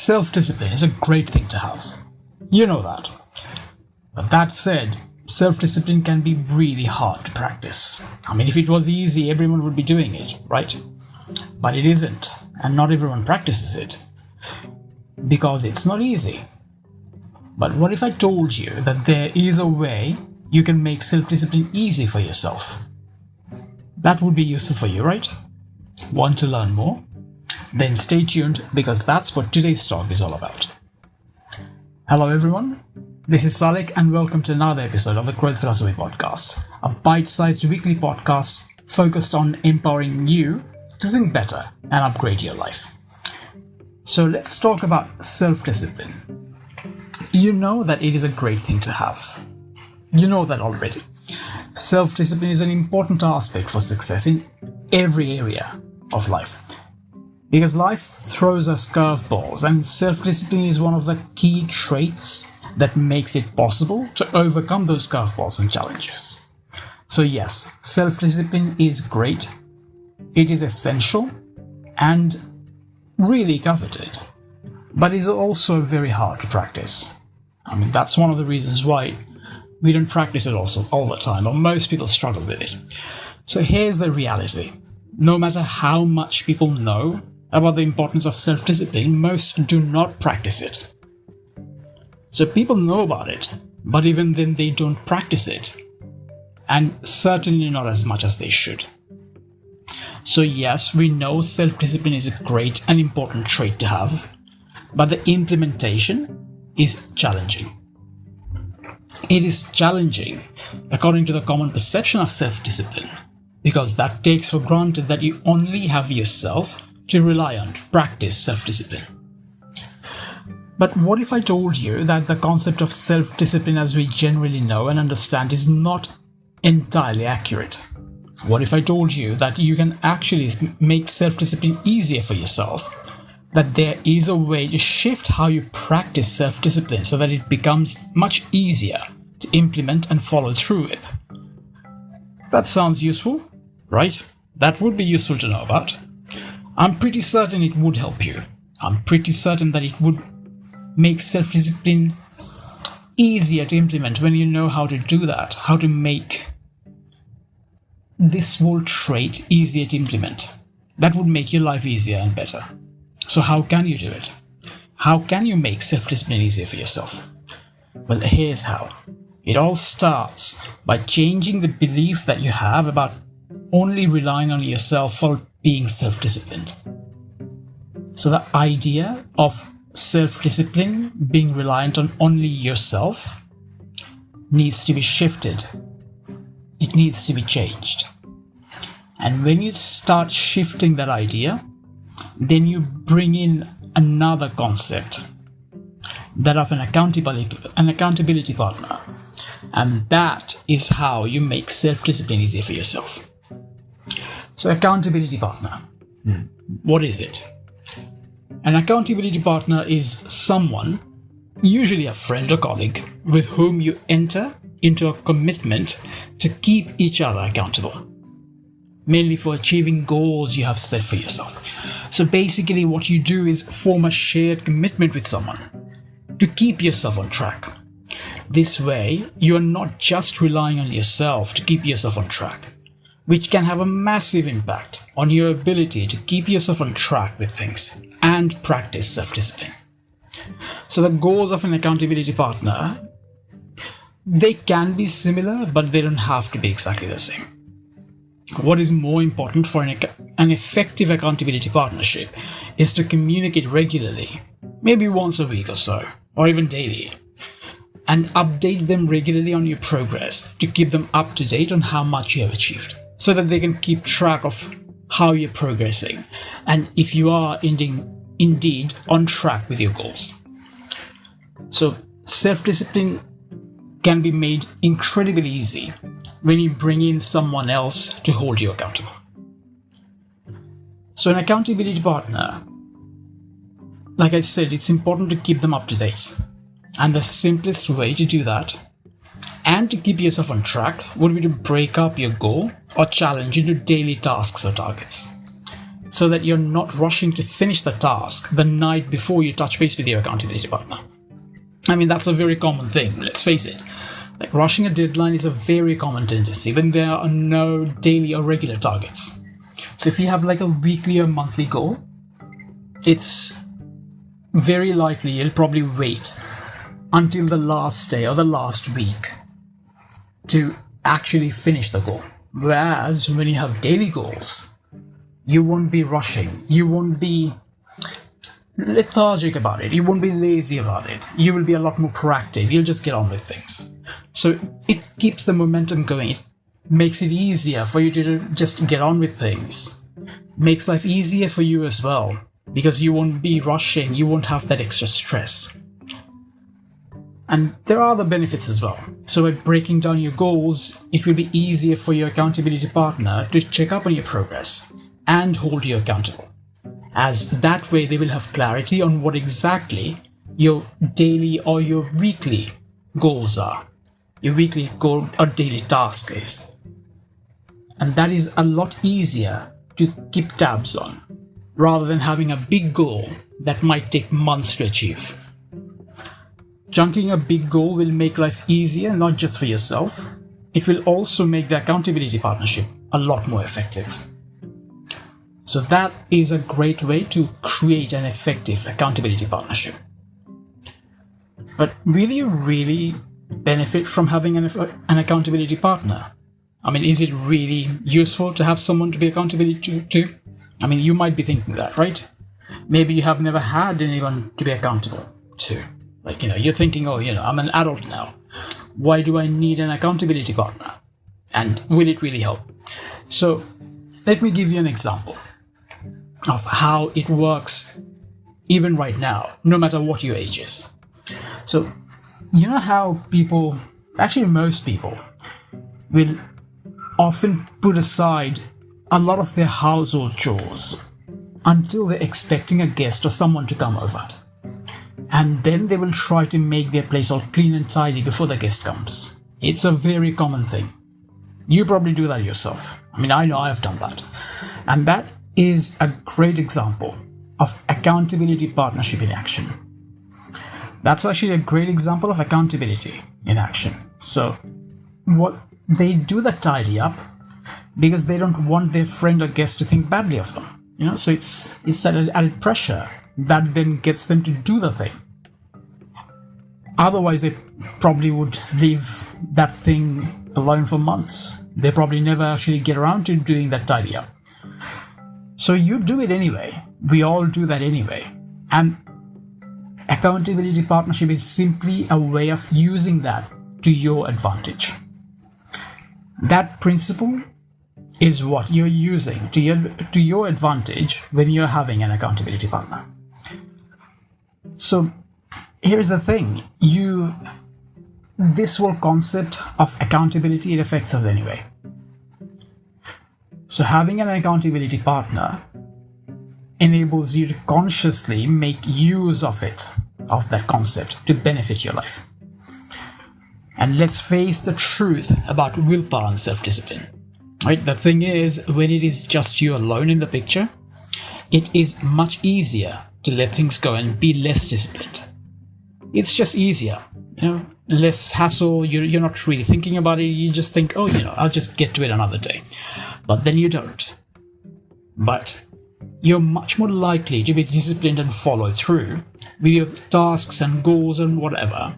self-discipline is a great thing to have. You know that. But that said, self-discipline can be really hard to practice. I mean, if it was easy, everyone would be doing it, right? But it isn't, and not everyone practices it. Because it's not easy. But what if I told you that there is a way you can make self-discipline easy for yourself? That would be useful for you, right? Want to learn more? Then stay tuned, because that's what today's talk is all about. Hello everyone, this is Salik and welcome to another episode of the Growth Philosophy Podcast, a bite-sized weekly podcast focused on empowering you to think better and upgrade your life. So let's talk about self-discipline. You know that it is a great thing to have. You know that already. Self-discipline is an important aspect for success in every area of life. Because life throws us curveballs, and self-discipline is one of the key traits that makes it possible to overcome those curveballs and challenges. So yes, self-discipline is great, it is essential, and really coveted, but is also very hard to practice. I mean, that's one of the reasons why we don't practice it also all the time, or most people struggle with it. So here's the reality. No matter how much people know about the importance of self-discipline, most do not practice it. So people know about it, but even then they don't practice it, and certainly not as much as they should. So yes, we know self-discipline is a great and important trait to have, but the implementation is challenging. It is challenging according to the common perception of self-discipline, because that takes for granted that you only have yourself to rely on to practice self-discipline. But what if I told you that the concept of self-discipline as we generally know and understand is not entirely accurate? What if I told you that you can actually make self-discipline easier for yourself? That there is a way to shift how you practice self-discipline so that it becomes much easier to implement and follow through with? That sounds useful, right? That would be useful to know about. I'm pretty certain it would help you. I'm pretty certain that it would make self-discipline easier to implement when you know how to do that, how to make this whole trait easier to implement. That would make your life easier and better. So how can you do it? How can you make self-discipline easier for yourself? Well, here's how. It all starts by changing the belief that you have about only relying on yourself for being self-disciplined. So the idea of self-discipline being reliant on only yourself needs to be shifted. It needs to be changed. And when you start shifting that idea, then you bring in another concept, that of an accountability partner. And that is how you make self-discipline easier for yourself. So accountability partner, what is it? An accountability partner is someone, usually a friend or colleague, with whom you enter into a commitment to keep each other accountable, mainly for achieving goals you have set for yourself. So basically what you do is form a shared commitment with someone to keep yourself on track. This way, you are not just relying on yourself to keep yourself on track, which can have a massive impact on your ability to keep yourself on track with things and practice self-discipline. So the goals of an accountability partner, they can be similar, but they don't have to be exactly the same. What is more important for an effective accountability partnership is to communicate regularly, maybe once a week or so, or even daily, and update them regularly on your progress to keep them up to date on how much you have achieved, so that they can keep track of how you're progressing and if you are indeed on track with your goals. So self-discipline can be made incredibly easy when you bring in someone else to hold you accountable. So an accountability partner, like I said, it's important to keep them up to date. And the simplest way to do that and to keep yourself on track would be to break up your goal or challenge into daily tasks or targets. so that you're not rushing to finish the task the night before you touch base with your accountability partner. I mean, that's a very common thing, let's face it. Like, rushing a deadline is a very common tendency when there are no daily or regular targets. So if you have like a weekly or monthly goal, it's very likely you'll probably wait until the last day or the last week to actually finish the goal. Whereas when you have daily goals, you won't be rushing, you won't be lethargic about it, you won't be lazy about it, you will be a lot more proactive, you'll just get on with things. So it keeps the momentum going, it makes it easier for you to just get on with things, makes life easier for you as well, because you won't be rushing, you won't have that extra stress. And there are other benefits as well. So by breaking down your goals, it will be easier for your accountability partner to check up on your progress and hold you accountable, as that way they will have clarity on what exactly your daily or your weekly goals are, your weekly goal or daily task is. And that is a lot easier to keep tabs on, rather than having a big goal that might take months to achieve. Chunking a big goal will make life easier, not just for yourself, it will also make the accountability partnership a lot more effective. So that is a great way to create an effective accountability partnership. But will you really benefit from having an accountability partner? I mean, is it really useful to have someone to be accountable to? I mean, you might be thinking that, right? Maybe you have never had anyone to be accountable to. Like, you're thinking, oh, I'm an adult now. Why do I need an accountability partner? And will it really help? So let me give you an example of how it works even right now, no matter what your age is. So, you know how people, actually most people, will often put aside a lot of their household chores until they're expecting a guest or someone to come over. And then they will try to make their place all clean and tidy before the guest comes. It's a very common thing. You probably do that yourself. I mean, I know I've done that. And that is a great example of accountability partnership in action. That's actually a great example of accountability in action. So what they do the tidy up because they don't want their friend or guest to think badly of them. So it's that added pressure that then gets them to do the thing. Otherwise, they probably would leave that thing alone for months. They probably never actually get around to doing that tidy up. So you do it anyway. We all do that anyway. And accountability partnership is simply a way of using that to your advantage. That principle is what you're using to your advantage when you're having an accountability partner. So here's the thing, this whole concept of accountability, it affects us anyway. So having an accountability partner enables you to consciously make use of that concept to benefit your life. And let's face the truth about willpower and self-discipline. Right? The thing is, when it is just you alone in the picture, it is much easier to let things go and be less disciplined. It's just easier, less hassle. You're not really thinking about it. You just think, oh, I'll just get to it another day. But then you don't. But you're much more likely to be disciplined and follow through with your tasks and goals and whatever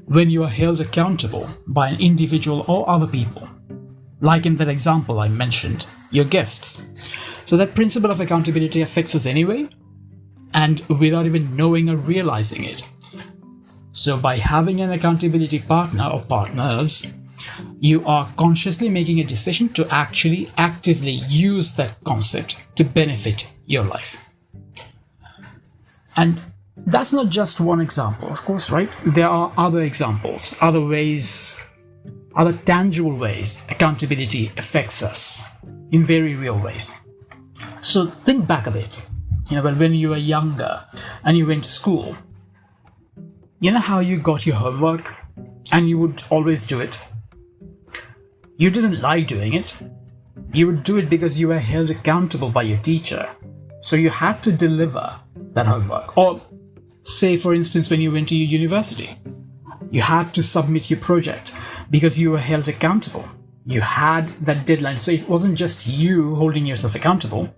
when you are held accountable by an individual or other people. Like in that example I mentioned, your guests. So that principle of accountability affects us anyway, and without even knowing or realizing it. So by having an accountability partner or partners, you are consciously making a decision to actually actively use that concept to benefit your life. And that's not just one example, of course, right? There are other examples, other ways, other tangible ways accountability affects us in very real ways. So think back a bit. When you were younger and you went to school, you know how you got your homework and you would always do it? You didn't like doing it. You would do it because you were held accountable by your teacher So you had to deliver that homework. Or say, for instance, when you went to your university, you had to submit your project because you were held accountable. You had that deadline. So it wasn't just you holding yourself accountable.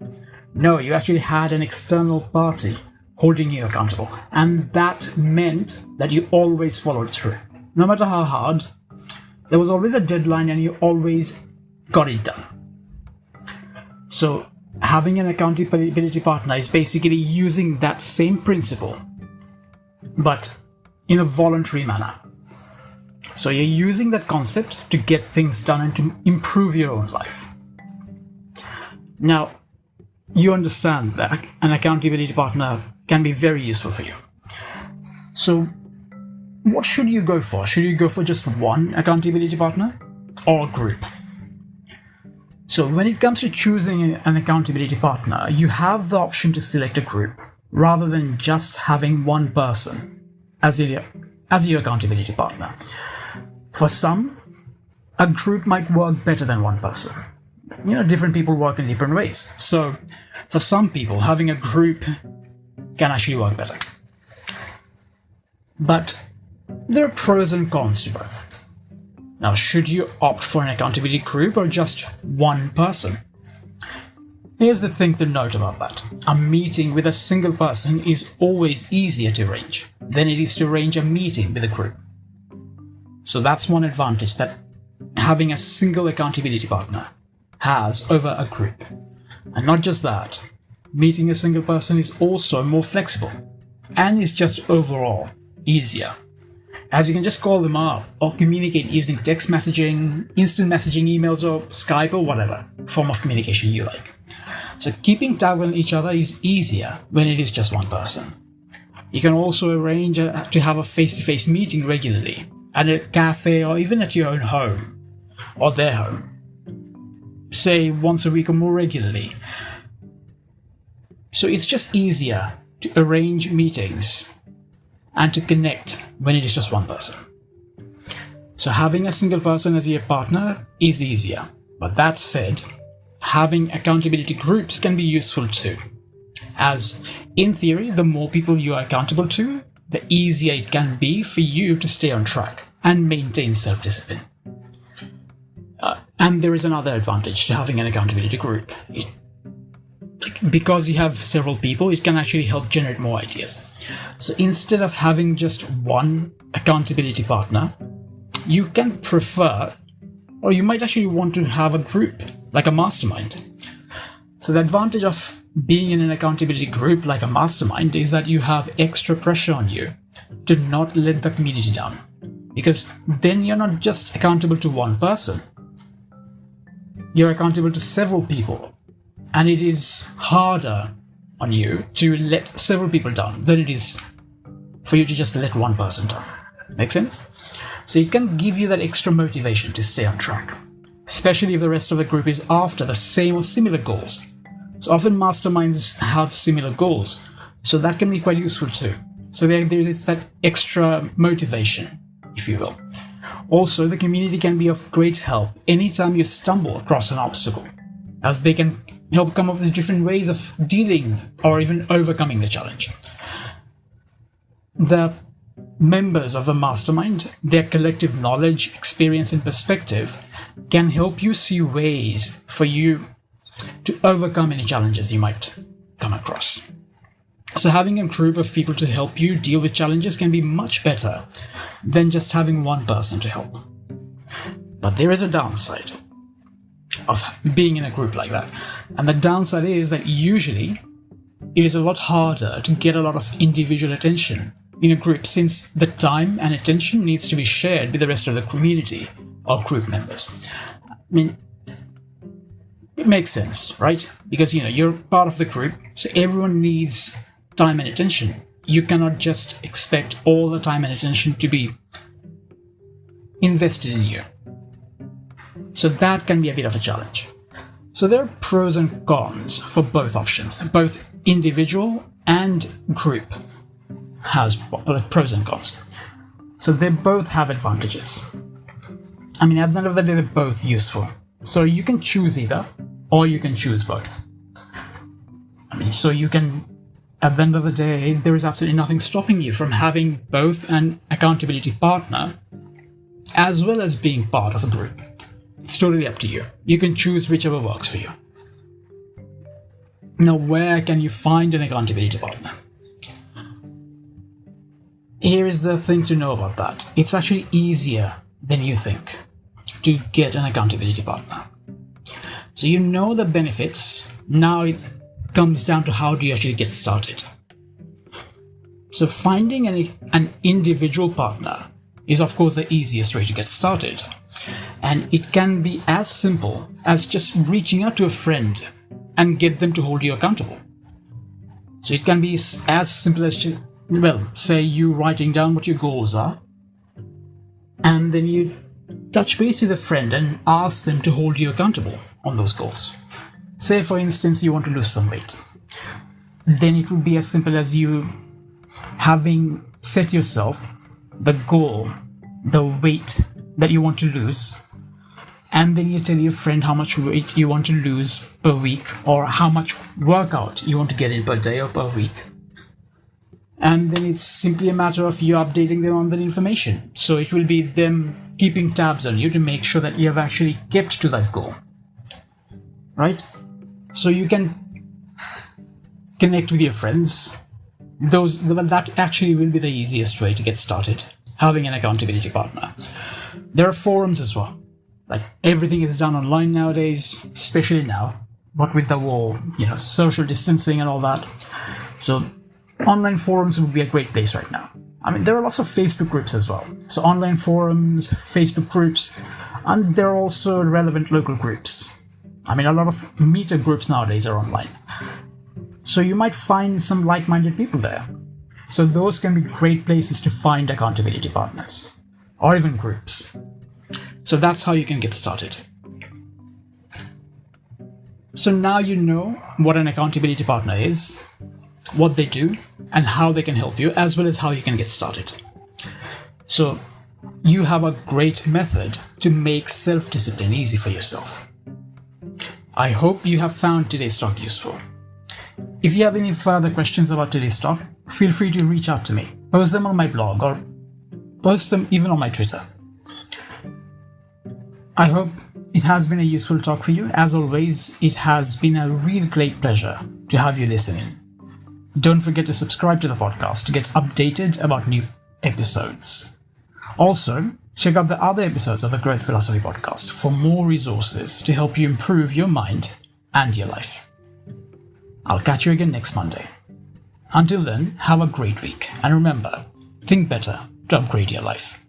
No, you actually had an external party holding you accountable. And that meant that you always followed through. No matter how hard, there was always a deadline and you always got it done. So having an accountability partner is basically using that same principle, but in a voluntary manner. So you're using that concept to get things done and to improve your own life. Now, you understand that an accountability partner can be very useful for you. So what should you go for? Should you go for just one accountability partner or a group? So when it comes to choosing an accountability partner, you have the option to select a group rather than just having one person as your accountability partner. For some, a group might work better than one person. Different people work in different ways. So for some people, having a group can actually work better. But there are pros and cons to both. Now, should you opt for an accountability group or just one person? Here's the thing to note about that. A meeting with a single person is always easier to arrange than it is to arrange a meeting with a group. So that's one advantage that having a single accountability partner has over a group. And not just that, meeting a single person is also more flexible and is just overall easier, as you can just call them up or communicate using text messaging, instant messaging, emails, or Skype, or whatever form of communication you like. So keeping tabs on each other is easier when it is just one person. You can also arrange to have a face-to-face meeting regularly at a cafe or even at your own home or their home, say once a week or more regularly. So it's just easier to arrange meetings and to connect when it is just one person. So having a single person as your partner is easier. But that said, having accountability groups can be useful too, as in theory, the more people you are accountable to, the easier it can be for you to stay on track and maintain self-discipline. And there is another advantage to having an accountability group. Because you have several people, it can actually help generate more ideas. So instead of having just one accountability partner, you can prefer, or you might actually want to have a group, like a mastermind. So the advantage of being in an accountability group like a mastermind is that you have extra pressure on you to not let the community down. Because then you're not just accountable to one person, you're accountable to several people. And it is harder on you to let several people down than it is for you to just let one person down. Make sense? So it can give you that extra motivation to stay on track, especially if the rest of the group is after the same or similar goals. So often masterminds have similar goals, so that can be quite useful too. So there is that extra motivation, if you will. Also, the community can be of great help anytime you stumble across an obstacle, as they can help come up with different ways of dealing or even overcoming the challenge. The members of the mastermind, their collective knowledge, experience, and perspective can help you see ways for you to overcome any challenges you might come across. So having a group of people to help you deal with challenges can be much better than just having one person to help. But there is a downside of being in a group like that. And the downside is that usually it is a lot harder to get a lot of individual attention in a group, since the time and attention needs to be shared with the rest of the community or group members. I mean, it makes sense, right? Because you're part of the group, so everyone needs time and attention. You cannot just expect all the time and attention to be invested in you. So that can be a bit of a challenge. So there are pros and cons for both options. Both individual and group has pros and cons. So they both have advantages. I mean, at the end of the day, they're both useful. So you can choose either, or you can choose both. So you can, at the end of the day, there is absolutely nothing stopping you from having both an accountability partner as well as being part of a group. It's totally up to you. You can choose whichever works for you. Now, where can you find an accountability partner? Here is the thing to know about that. It's actually easier than you think to get an accountability partner. So you know the benefits. Now it comes down to how do you actually get started. So finding an individual partner is of course the easiest way to get started. And it can be as simple as just reaching out to a friend and get them to hold you accountable. So it can be as simple as just, say you writing down what your goals are, and then you touch base with a friend and ask them to hold you accountable on those goals. Say, for instance, you want to lose some weight. Then it would be as simple as you having set yourself the goal, the weight that you want to lose, and then you tell your friend how much weight you want to lose per week, or how much workout you want to get in per day or per week. And then it's simply a matter of you updating them on that information. So it will be them keeping tabs on you to make sure that you have actually kept to that goal. Right? So you can connect with your friends. That actually will be the easiest way to get started, having an accountability partner. There are forums as well. Like, everything is done online nowadays, especially now, what with the whole, social distancing and all that. So online forums would be a great place right now. There are lots of Facebook groups as well. So online forums, Facebook groups, and there are also relevant local groups. A lot of meetup groups nowadays are online. So you might find some like-minded people there. So those can be great places to find accountability partners, or even groups. So that's how you can get started. So now you know what an accountability partner is, what they do, and how they can help you, as well as how you can get started. So you have a great method to make self-discipline easy for yourself. I hope you have found today's talk useful. If you have any further questions about today's talk, feel free to reach out to me. Post them on my blog, or post them even on my Twitter. I hope it has been a useful talk for you. As always, it has been a real great pleasure to have you listening. Don't forget to subscribe to the podcast to get updated about new episodes. Also, check out the other episodes of the Growth Philosophy podcast for more resources to help you improve your mind and your life. I'll catch you again next Monday. Until then, have a great week, and remember, think better to upgrade your life.